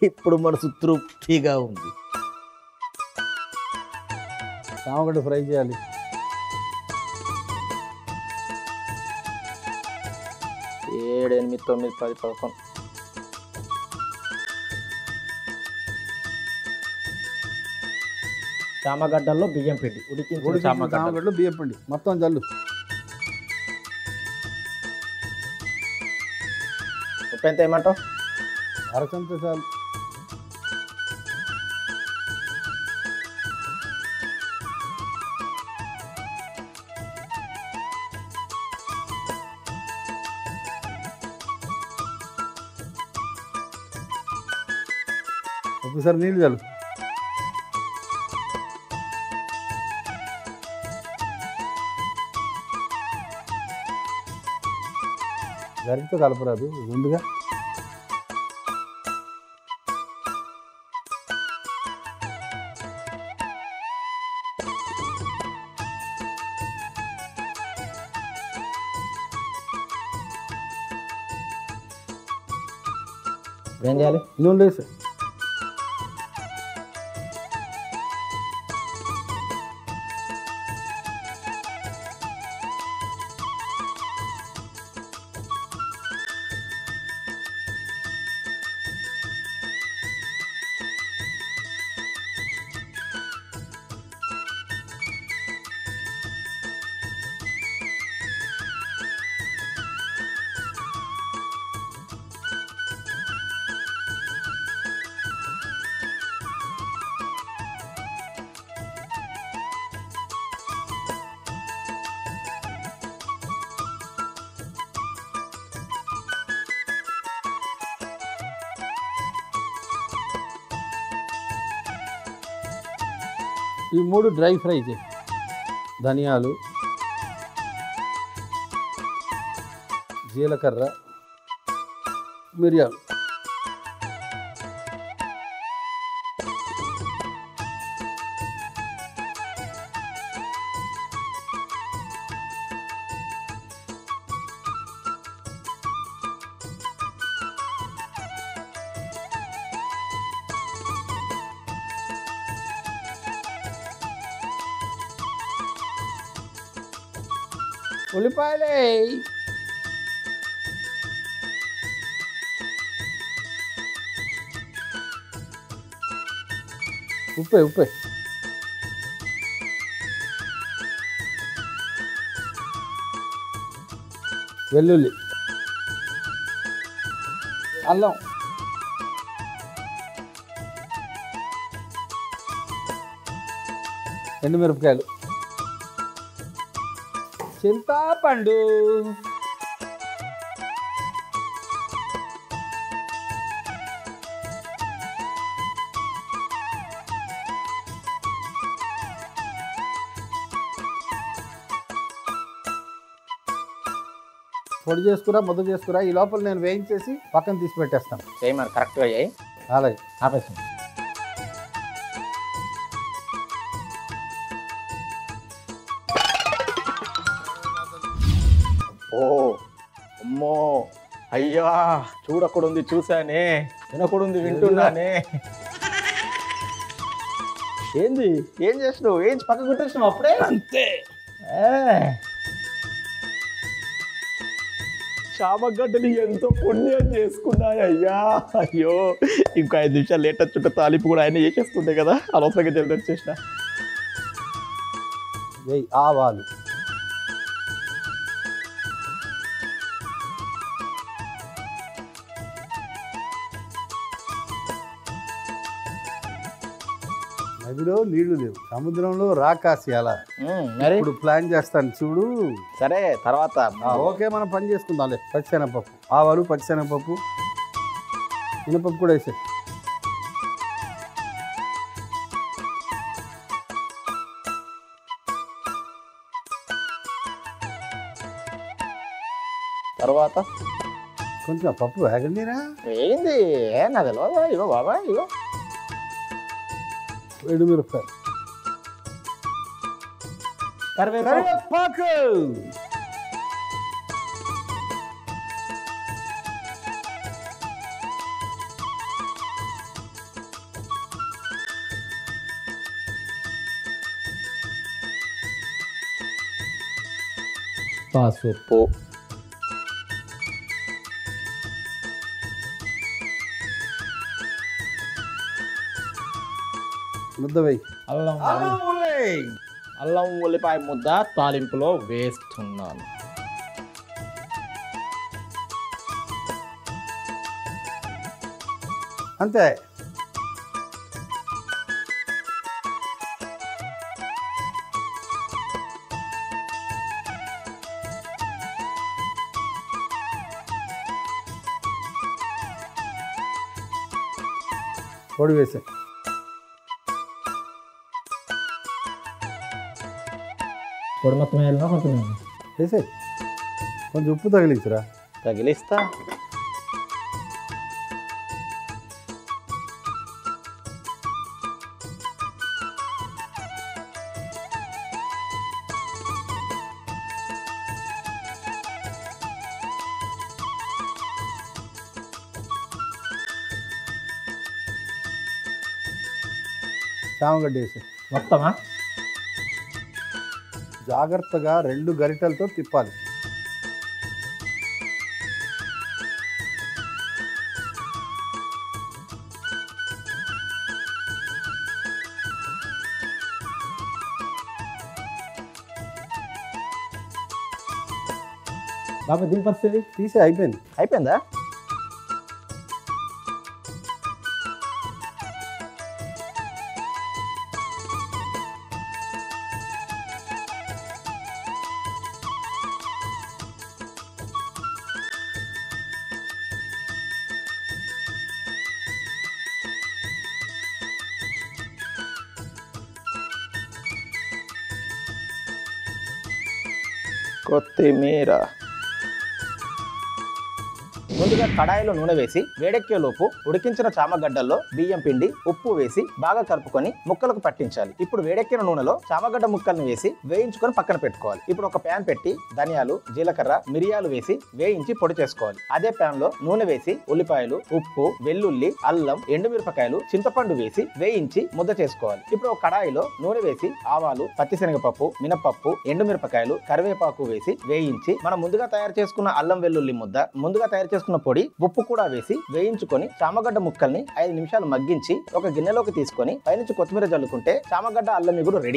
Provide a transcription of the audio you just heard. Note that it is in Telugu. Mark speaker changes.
Speaker 1: ఇప్పుడు మనసు తృప్తిగా ఉంది.
Speaker 2: చామగడ్డ ఫ్రై చేయాలి.
Speaker 1: ఏడు, ఎనిమిది, 9, 10, 11. చామగడ్డల్లో బియ్యం పిండి ఉడికించిన
Speaker 2: చామగడ్డలు బియ్యం పిండి మొత్తం జల్లు.
Speaker 1: ఉప్పు ఎంత ఏమంటావు?
Speaker 2: అరచంత చాలు. ఒకసారి నీళ్ళు చాలు. గరిటతో కలపరాదు ముందుగా.
Speaker 1: ఏం చేయాలి?
Speaker 2: నూనె వేసి ఈ 3 డ్రై ఫ్రై చేయి. ధనియాలు, జీలకర్ర, మిరియాలు. ఉల్లిపాయలే. ఉప్పే వెల్లుల్లి, అల్లం, ఎండుమిరపకాయలు, చింతపండు, పొడి చేసుకురా, ముద్ద చేసుకురా. ఈ లోపల నేను వేయించేసి పక్కన తీసి పెట్టేస్తాను.
Speaker 1: చేయమని కరెక్ట్గా చేయి.
Speaker 2: అలాగే
Speaker 1: ఆపేస్తాను. ఓ అమ్మో అయ్యా, చూడకూడుంది చూసానే, వినకూడుంది వింటున్నానే. ఏంది? ఏం చేసినావు? ఏం పక్కకు పెట్టేసినావు అప్పుడే? అంతే. చామగడ్డని ఎంతో పుణ్యం చేసుకున్నాయ్యా. అయ్యో, ఇంకా 5 నిమిషాలు లేట్ వచ్చుంటే తాలింపు కూడా ఆయన చేసేస్తుండే కదా, అనవసరంగా జల్ది వచ్చేసిన.
Speaker 2: ఆవాలు, నదిలో నీళ్లు లేవు, సముద్రంలో రాకాసి. అలా ఇప్పుడు ప్లాన్ చేస్తాను చూడు.
Speaker 1: సరే తర్వాత
Speaker 2: ఓకే, మనం పని చేసుకుందాంలే. పచ్చిశనగపప్పు, ఆవాలు, పచ్చిశనగపప్పు, మినపప్పు కూడా వేసే.
Speaker 1: తర్వాత
Speaker 2: కొంచెం పప్పు వేగండిరా.
Speaker 1: ఏంది? నా తెలియదా? ఇగో బాబా, ఇగో
Speaker 2: ఎండుమిరపకాయలు,
Speaker 1: కరివేపాకు, పసుపు,
Speaker 2: ముద్ద వేయి.
Speaker 1: అల్లం ఉల్లిపాయ ముద్ద తాలింపులో వేస్తున్నాను.
Speaker 2: అంతే. పొడి వేసే.
Speaker 1: పొడి మొత్తం వేయాలన్నా కొంచెం
Speaker 2: వేసే. కొంచెం ఉప్పు తగిలించురా.
Speaker 1: తగిలిస్తా.
Speaker 2: చామగడ్డ వేసే.
Speaker 1: మొత్తమా?
Speaker 2: జాగ్రత్తగా 2 గరిటెలతో తిప్పాలి.
Speaker 1: బాబా దీని పరిస్థితి
Speaker 2: తీసే. అయిపోయింది.
Speaker 1: అయిపోయిందా? కొత్తిమీర. ముందుగా కడాయిలో నూనె వేసి వేడెక్కేలోపు ఉడికించిన చామగడ్డల్లో బియ్యం పిండి, ఉప్పు వేసి బాగా కలుపుకొని ముక్కలకు పట్టించాలి. ఇప్పుడు వేడెక్కిన నూనెలో చామగడ్డ ముక్కల్ని వేసి వేయించుకొని పక్కన పెట్టుకోవాలి. ఇప్పుడు ఒక ప్యాన్ పెట్టి ధనియాలు, జీలకర్ర, మిరియాలు వేసి వేయించి పొడి చేసుకోవాలి. అదే ప్యాన్ లో నూనె వేసి ఉల్లిపాయలు, ఉప్పు, వెల్లుల్లి, అల్లం, ఎండుమిరపకాయలు, చింతపండు వేసి వేయించి ముద్ద చేసుకోవాలి. ఇప్పుడు ఒక కడాయిలో నూనె వేసి ఆవాలు, పచ్చిశనగపప్పు, మినపప్పు, ఎండుమిరపకాయలు, కరివేపాకు వేసి వేయించి మనం ముందుగా తయారు చేసుకున్న అల్లం వెల్లుల్లి ముద్ద, ముందుగా తయారు చేసుకున్న పొడి, ఉప్పు కూడా వేసి వేయించుకొని చామగడ్డ ముక్కల్ని 5 నిమిషాలు మగ్గించి ఒక గిన్నెలోకి తీసుకొని పైనుంచి కొత్తిమీర జల్లుకుంటే చామగడ్డ అల్లం మిగులు రెడీ.